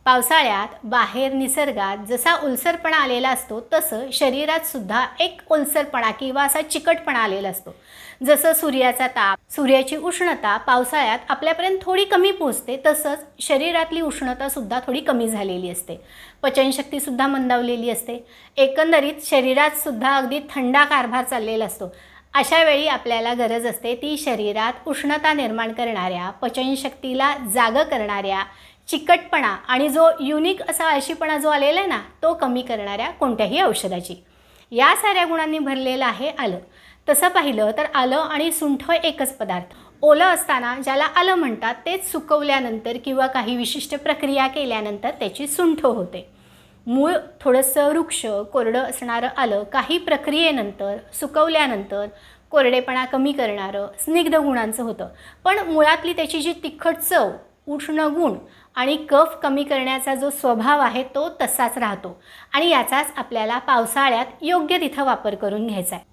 पावसाळ्यात बाहेर निसर्गात जसा ओलसरपणा आलेला असतो तसं शरीरात सुद्धा एक ओलसरपणा किंवा असा चिकटपणा आलेला असतो। जसं सूर्याचा ताप, सूर्याची उष्णता पावसाळ्यात आपल्यापर्यंत थोडी कमी पोहोचते, तसंच शरीरातली उष्णता सुद्धा थोडी कमी झालेली असते। पचनशक्ती सुद्धा मंदावलेली असते। एकंदरीत शरीरात सुद्धा अगदी थंडा कारभार चाललेला असतो। अशा वेळी आपल्याला गरज असते ती शरीरात उष्णता निर्माण करणाऱ्या, पचनशक्तीला जागं करणाऱ्या, चिकटपणा आणि जो युनिक असा आळशीपणा जो आलेला आहे ना, तो कमी करणाऱ्या कोणत्याही औषधाची। या साऱ्या गुणांनी भरलेलं आहे आलं। तसं पाहिलं तर आलं आणि सुंठ एकच पदार्थ। ओलं असताना ज्याला आलं म्हणतात तेच सुकवल्यानंतर किंवा काही विशिष्ट प्रक्रिया केल्यानंतर त्याची सुंठ होते। मूळ थोडंसं वृक्ष कोरडं असणारं आलं काही प्रक्रियेनंतर सुकवल्यानंतर कोरडेपणा कमी करणारं स्निग्ध गुणांचं होतं, पण मुळातली त्याची जी तिखट चव, उष्ण गुण आणि कफ कमी करण्याचा जो स्वभाव आहे तो तसाच राहतो आणि याचाच आपल्याला पावसाळ्यात योग्य तिथं वापर करून घ्यायचा आहे।